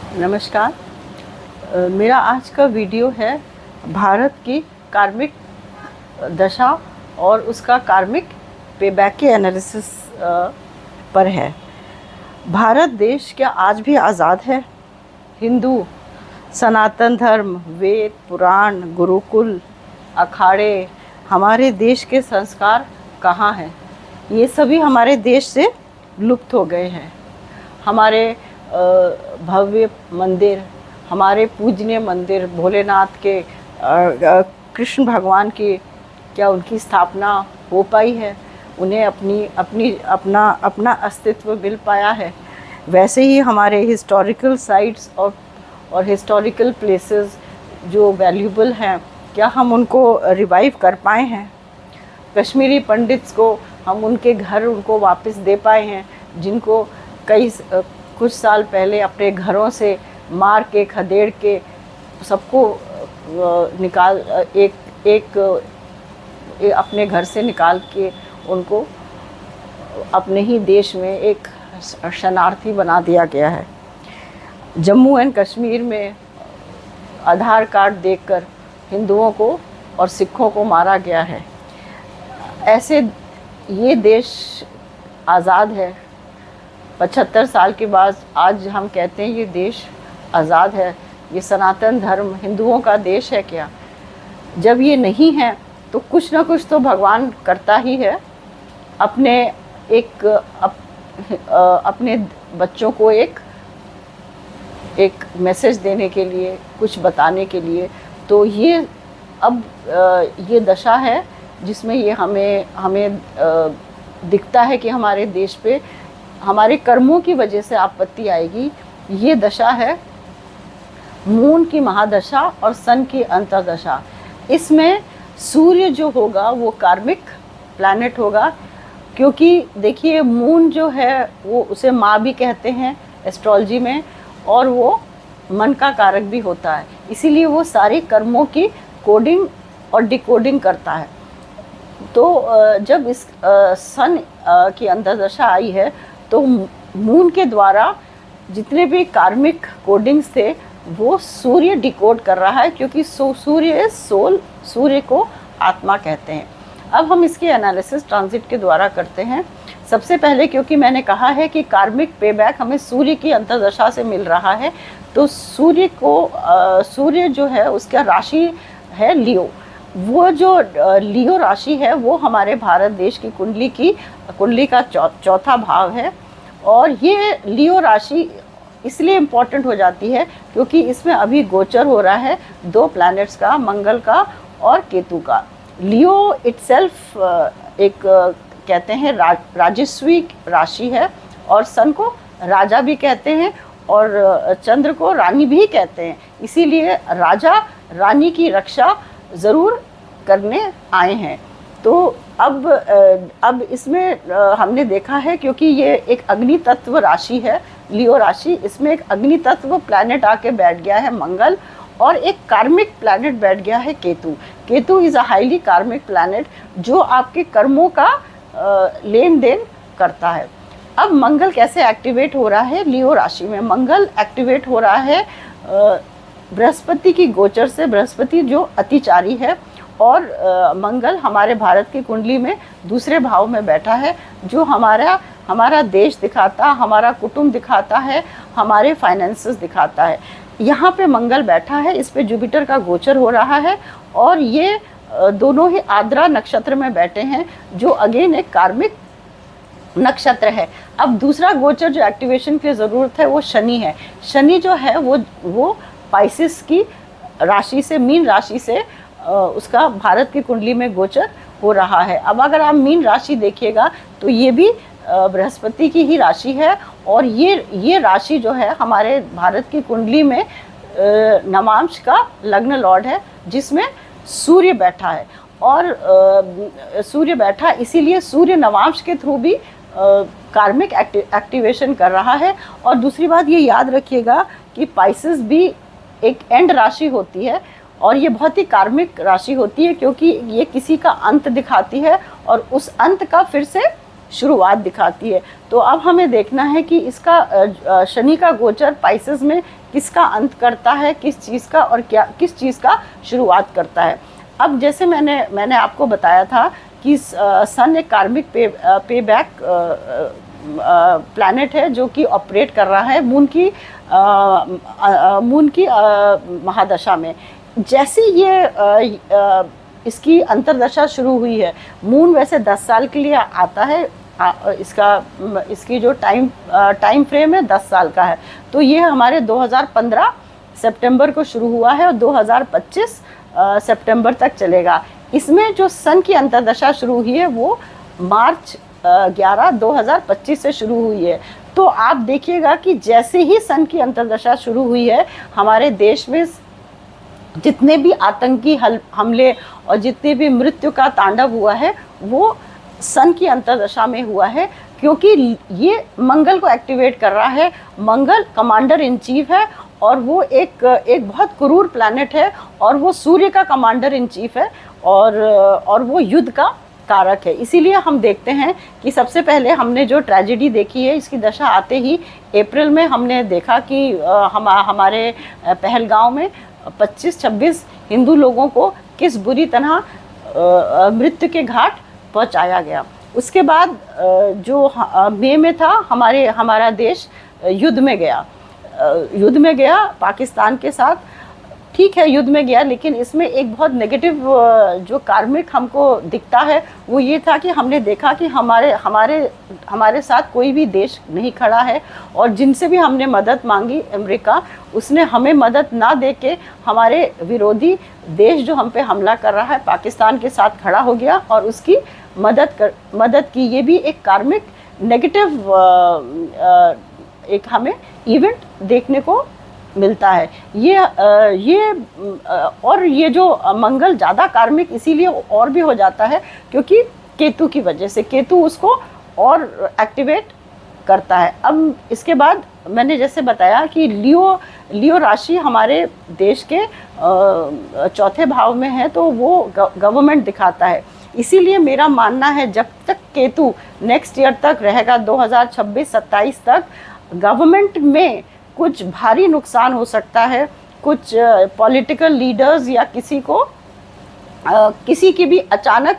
नमस्कार। मेरा आज का वीडियो है भारत की कार्मिक दशा और उसका कार्मिक पेबैक के एनालिसिस पर है। भारत देश क्या आज भी आज़ाद है? हिंदू, सनातन धर्म, वेद, पुराण, गुरुकुल, अखाड़े, हमारे देश के संस्कार कहाँ हैं? ये सभी हमारे देश से लुप्त हो गए हैं। हमारे भव्य मंदिर, हमारे पूजनीय मंदिर, भोलेनाथ के, कृष्ण भगवान की, क्या उनकी स्थापना हो पाई है? उन्हें अपना अस्तित्व मिल पाया है? वैसे ही हमारे हिस्टोरिकल साइट्स और हिस्टोरिकल प्लेसेस जो वैल्यूबल हैं, क्या हम उनको रिवाइव कर पाए हैं? कश्मीरी पंडित्स को हम उनके घर उनको वापस दे पाए हैं, जिनको कुछ साल पहले अपने घरों से मार के, खदेड़ के सबको निकाल अपने घर से निकाल के उनको अपने ही देश में एक शरणार्थी बना दिया गया है। जम्मू एंड कश्मीर में आधार कार्ड देकर हिंदुओं को और सिखों को मारा गया है। ऐसे ये देश आज़ाद है। 75 साल के बाद आज हम कहते हैं ये देश आज़ाद है। ये सनातन धर्म हिंदुओं का देश है क्या? जब ये नहीं है तो कुछ ना कुछ तो भगवान करता ही है, अपने बच्चों को एक मैसेज देने के लिए, कुछ बताने के लिए। तो ये अब ये दशा है जिसमें ये हमें दिखता है कि हमारे देश पे हमारे कर्मों की वजह से आपत्ति आएगी। ये दशा है मून की महादशा और सन की अंतर्दशा। इसमें सूर्य जो होगा वो कार्मिक प्लैनेट होगा, क्योंकि देखिए मून जो है वो उसे माँ भी कहते हैं एस्ट्रोलॉजी में, और वो मन का कारक भी होता है। इसीलिए वो सारे कर्मों की कोडिंग और डिकोडिंग करता है। तो जब इस सन की अंतर्दशा आई है तो मून के द्वारा जितने भी कार्मिक कोडिंग्स थे वो सूर्य डिकोड कर रहा है, क्योंकि सूर्य सोल, सूर्य को आत्मा कहते हैं। अब हम इसकी एनालिसिस ट्रांजिट के द्वारा करते हैं। सबसे पहले, क्योंकि मैंने कहा है कि कार्मिक पेबैक हमें सूर्य की अंतर्दशा से मिल रहा है, तो सूर्य जो है उसका राशि है लियो। वो जो लियो राशि है वो हमारे भारत देश की कुंडली का चौथा भाव है। और ये लियो राशि इसलिए इम्पॉर्टेंट हो जाती है क्योंकि इसमें अभी गोचर हो रहा है दो प्लैनेट्स का, मंगल का और केतु का। लियो इटसेल्फ एक कहते हैं राजस्वी राशि है, और सन को राजा भी कहते हैं और चंद्र को रानी भी कहते हैं। इसीलिए राजा रानी की रक्षा ज़रूर करने आए हैं। तो अब इसमें हमने देखा है, क्योंकि ये एक अग्नि तत्व राशि है लियो राशि, इसमें एक अग्नि तत्व प्लैनेट आके बैठ गया है मंगल, और एक कार्मिक प्लैनेट बैठ गया है Ketu. Ketu is a highly कार्मिक प्लैनेट जो आपके कर्मों का लेन देन करता है। अब मंगल कैसे एक्टिवेट हो रहा है लियो राशि में? मंगल एक्टिवेट हो रहा है बृहस्पति की गोचर से। बृहस्पति जो अतिचारी है, और मंगल हमारे भारत की कुंडली में दूसरे भाव में बैठा है, जो हमारा देश दिखाता, हमारा कुटुंब दिखाता है, हमारे फाइनेंसेस दिखाता है। यहाँ पे मंगल बैठा है, इस पे जुपिटर का गोचर हो रहा है, और ये दोनों ही आद्रा नक्षत्र में बैठे हैं, जो अगेन एक कार्मिक नक्षत्र है। अब दूसरा गोचर जो एक्टिवेशन की ज़रूरत है वो शनि है। शनि जो है वो पाइसिस की राशि से, मीन राशि से उसका भारत की कुंडली में गोचर हो रहा है। अब अगर आप मीन राशि देखिएगा तो ये भी बृहस्पति की ही राशि है, और ये राशि जो है हमारे भारत की कुंडली में नवांश का लग्न लॉर्ड है, जिसमें सूर्य बैठा है। और सूर्य बैठा, इसीलिए सूर्य नवांश के थ्रू भी कार्मिक एक्टिवेशन कर रहा है। और दूसरी बात ये याद रखिएगा कि पाइसेस भी एक एंड राशि होती है, और ये बहुत ही कार्मिक राशि होती है, क्योंकि ये किसी का अंत दिखाती है, और उस अंत का फिर से शुरुआत दिखाती है। तो अब हमें देखना है कि इसका शनि का गोचर पाइसेस में किसका अंत करता है, किस चीज़ का, और क्या किस चीज़ का शुरुआत करता है। अब जैसे मैंने आपको बताया था कि सन एक कार्मिक पे बैक प्लैनेट है जो कि ऑपरेट कर रहा है मून की महादशा में। जैसे ये इसकी अंतर्दशा शुरू हुई है, मून वैसे 10 साल के लिए आता है, इसकी जो टाइम फ्रेम है 10 साल का है। तो ये हमारे 2015 सितंबर को शुरू हुआ है और 2025 सितंबर तक चलेगा। इसमें जो सन की अंतर्दशा शुरू हुई है वो मार्च 11 2025 से शुरू हुई है। तो आप देखिएगा कि जैसे ही सन की अंतर्दशा शुरू हुई है, हमारे देश में जितने भी आतंकी हमले और जितने भी मृत्यु का तांडव हुआ है वो सन की अंतर्दशा में हुआ है, क्योंकि ये मंगल को एक्टिवेट कर रहा है। मंगल कमांडर इन चीफ है और वो एक बहुत क्रूर प्लैनेट है, और वो सूर्य का कमांडर इन चीफ है, और वो युद्ध का कारक है। इसीलिए हम देखते हैं कि सबसे पहले हमने जो ट्रेजेडी देखी है, इसकी दशा आते ही अप्रैल में हमने देखा कि हमारे पहलगांव में 25-26 हिंदू लोगों को किस बुरी तरह मृत्यु के घाट पहुंचाया गया। उसके बाद जो मई में था, हमारा देश युद्ध में गया पाकिस्तान के साथ। ठीक है, युद्ध में गया, लेकिन इसमें एक बहुत नेगेटिव जो कार्मिक हमको दिखता है वो ये था कि हमने देखा कि हमारे साथ कोई भी देश नहीं खड़ा है, और जिनसे भी हमने मदद मांगी, अमेरिका, उसने हमें मदद ना दे के हमारे विरोधी देश जो हम पे हमला कर रहा है पाकिस्तान के साथ खड़ा हो गया और उसकी मदद की। ये भी एक कार्मिक नेगेटिव एक हमें इवेंट देखने को मिलता है। ये जो मंगल ज़्यादा कार्मिक इसीलिए और भी हो जाता है क्योंकि केतु की वजह से, केतु उसको और एक्टिवेट करता है। अब इसके बाद मैंने जैसे बताया कि लियो राशि हमारे देश के चौथे भाव में है, तो वो गवर्नमेंट दिखाता है। इसीलिए मेरा मानना है जब तक केतु नेक्स्ट ईयर तक रहेगा, 2026-27 तक, गवर्नमेंट में कुछ भारी नुकसान हो सकता है। कुछ पॉलिटिकल लीडर्स या किसी की भी अचानक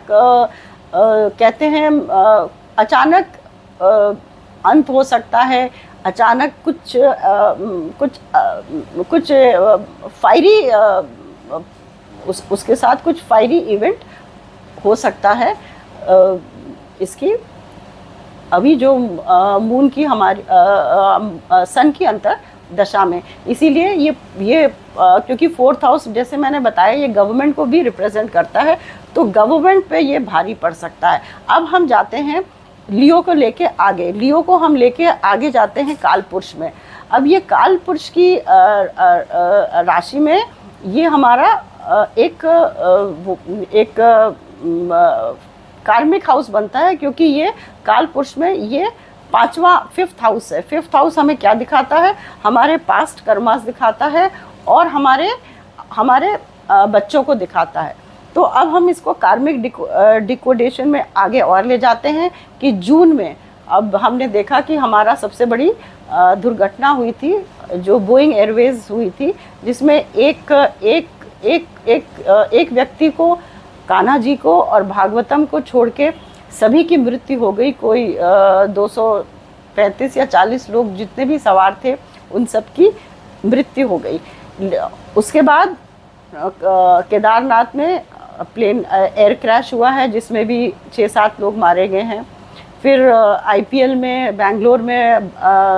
कहते हैं अचानक अंत हो सकता है। अचानक कुछ फायरी उसके साथ कुछ फायरी इवेंट हो सकता है। इसकी अभी जो मून की हमारी सन की अंतर दशा में, इसीलिए ये क्योंकि 4th हाउस जैसे मैंने बताया ये गवर्नमेंट को भी रिप्रेजेंट करता है, तो गवर्नमेंट पे ये भारी पड़ सकता है। अब हम जाते हैं लियो को लेके आगे, लियो को हम लेके आगे जाते हैं काल पुरुष में। अब ये काल पुरुष की राशि में ये हमारा एक कार्मिक हाउस बनता है, क्योंकि ये काल पुरुष में ये 5th हाउस है। 5th हाउस हमें क्या दिखाता है? हमारे पास्ट कर्मास दिखाता है और हमारे बच्चों को दिखाता है। तो अब हम इसको कार्मिक डिकोडेशन में आगे और ले जाते हैं कि जून में अब हमने देखा कि हमारा सबसे बड़ी दुर्घटना हुई थी जो बोइंग एयरवेज हुई थी, जिसमें एक व्यक्ति को, कान्हा जी को और भागवतम को छोड़ के सभी की मृत्यु हो गई। कोई 235 या 40 लोग जितने भी सवार थे उन सब की मृत्यु हो गई। उसके बाद केदारनाथ में प्लेन एयर क्रैश हुआ है जिसमें भी 6-7 लोग मारे गए हैं। फिर IPL में बेंगलोर में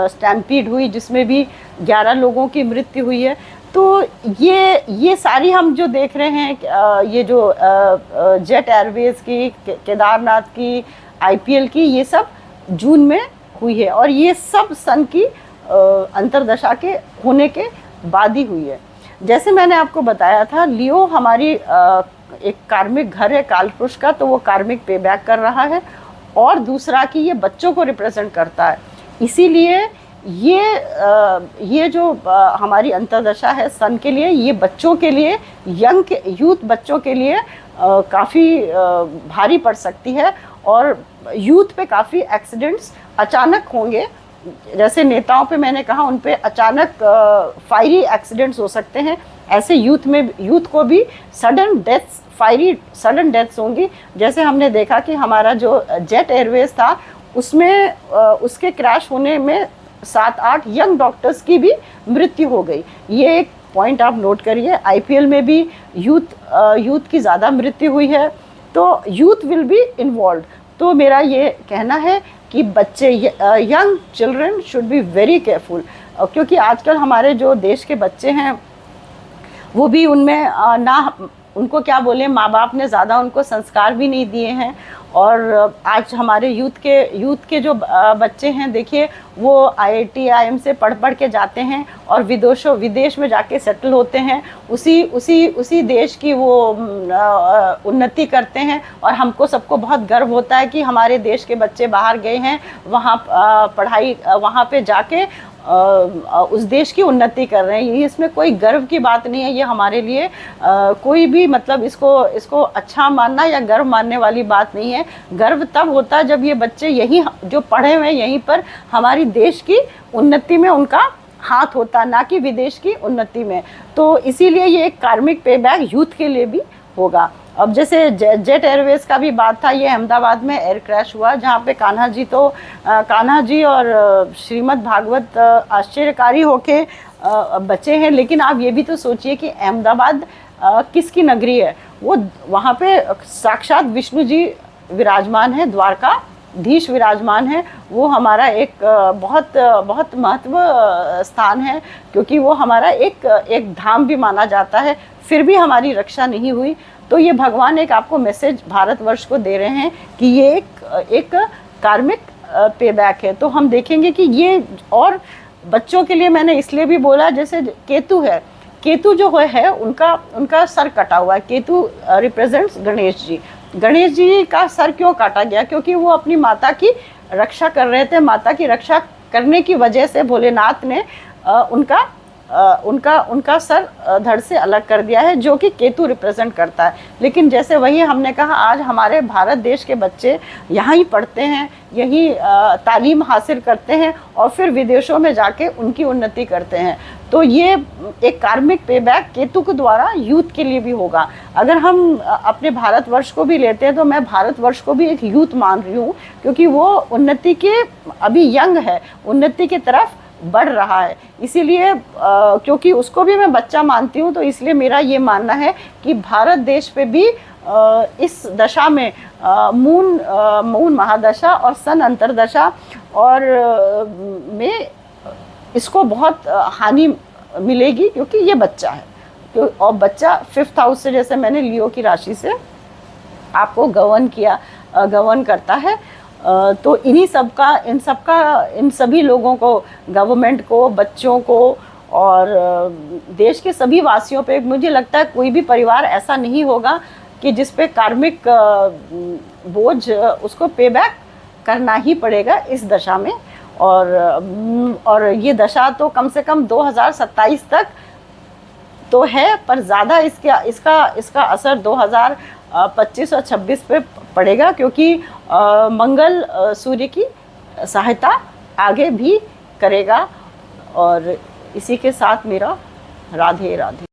स्टैम्पीड हुई जिसमें भी 11 लोगों की मृत्यु हुई है। तो ये सारी हम जो देख रहे हैं, ये जो जेट एयरवेज की, केदारनाथ की, IPL की, ये सब जून में हुई है और ये सब सन की अंतर्दशा के होने के बाद ही हुई है। जैसे मैंने आपको बताया था, लियो हमारी एक कार्मिक घर है काल पुरुष का, तो वो कार्मिक पे बैक कर रहा है, और दूसरा कि ये बच्चों को रिप्रेजेंट करता है। इसीलिए ये जो हमारी अंतर्दशा है सन के लिए, ये बच्चों के लिए, यूथ बच्चों के लिए काफ़ी भारी पड़ सकती है और यूथ पे काफ़ी एक्सीडेंट्स अचानक होंगे। जैसे नेताओं पे मैंने कहा, उन पे अचानक फायरी एक्सीडेंट्स हो सकते हैं, ऐसे यूथ को भी सडन डेथ्स होंगी। जैसे हमने देखा कि हमारा जो जेट एयरवेज था उसमें उसके क्रैश होने में 7-8 यंग डॉक्टर्स की भी मृत्यु हो गई। ये एक पॉइंट आप नोट करिए। आईपीएल में भी यूथ की ज़्यादा मृत्यु हुई है, तो यूथ विल बी इन्वॉल्व। तो मेरा ये कहना है कि बच्चे, young children should be very careful, क्योंकि आजकल हमारे जो देश के बच्चे हैं वो भी उनमें उनको क्या बोले, माँ बाप ने ज़्यादा उनको संस्कार भी नहीं दिए हैं। और आज हमारे यूथ के जो बच्चे हैं, देखिए वो आईआईटी आईएम से पढ़ के जाते हैं और विदेश में जाके सेटल होते हैं, उसी देश की वो उन्नति करते हैं। और हमको सबको बहुत गर्व होता है कि हमारे देश के बच्चे बाहर गए हैं, वहाँ पढ़ाई, वहाँ पे जाके उस देश की उन्नति कर रहे हैं। ये इसमें कोई गर्व की बात नहीं है। ये हमारे लिए कोई भी मतलब इसको अच्छा मानना या गर्व मानने वाली बात नहीं है। गर्व तब होता है जब ये बच्चे यहीं जो पढ़े हुए हैं, यहीं पर हमारी देश की उन्नति में उनका हाथ होता, ना कि विदेश की उन्नति में। तो इसीलिए ये एक कार्मिक पे बैक यूथ के लिए भी होगा। अब जैसे जेट एयरवेज का भी बात था, ये अहमदाबाद में एयर क्रैश हुआ, जहाँ पे कान्हा जी और श्रीमद् भागवत आश्चर्यकारी होके बचे हैं। लेकिन आप ये भी तो सोचिए कि अहमदाबाद किसकी नगरी है? वो वहाँ पे साक्षात विष्णु जी विराजमान है, द्वारकाधीश विराजमान है। वो हमारा एक बहुत महत्व स्थान है, क्योंकि वो हमारा एक धाम भी माना जाता है। फिर भी हमारी रक्षा नहीं हुई। तो ये भगवान एक आपको मैसेज भारतवर्ष को दे रहे हैं कि ये एक कार्मिक पे बैक है। तो हम देखेंगे कि ये, और बच्चों के लिए मैंने इसलिए भी बोला, जैसे केतु है, केतु जो है उनका सर कटा हुआ है। केतु रिप्रेजेंट्स गणेश जी का सर क्यों काटा गया? क्योंकि वो अपनी माता की रक्षा कर रहे थे। माता की रक्षा करने की वजह से भोलेनाथ ने उनका सर धड़ से अलग कर दिया है, जो कि केतु रिप्रेजेंट करता है। लेकिन जैसे वही हमने कहा, आज हमारे भारत देश के बच्चे यहाँ ही पढ़ते हैं, यही तालीम हासिल करते हैं और फिर विदेशों में जाके उनकी उन्नति करते हैं। तो ये एक कार्मिक पे बैक केतु के द्वारा यूथ के लिए भी होगा। अगर हम अपने भारतवर्ष को भी लेते हैं, तो मैं भारतवर्ष को भी एक यूथ मान रही हूँ, क्योंकि वो उन्नति के अभी यंग है, उन्नति की तरफ बढ़ रहा है। इसीलिए क्योंकि उसको भी मैं बच्चा मानती हूँ, तो इसलिए मेरा ये मानना है कि भारत देश पे भी इस दशा में मून महादशा और सन अंतरदशा और में इसको बहुत हानि मिलेगी, क्योंकि ये बच्चा है। और बच्चा 5th हाउस से, जैसे मैंने लियो की राशि से आपको गवर्न करता है। तो इन सभी लोगों को, गवर्नमेंट को, बच्चों को और देश के सभी वासियों पे, मुझे लगता है कोई भी परिवार ऐसा नहीं होगा कि जिस पे कार्मिक बोझ उसको पे बैक करना ही पड़ेगा इस दशा में। और ये दशा तो कम से कम 2027 तक तो है, पर ज़्यादा इसका असर 2025 और 26 पे पड़ेगा, क्योंकि मंगल सूर्य की सहायता आगे भी करेगा। और इसी के साथ मेरा राधे राधे।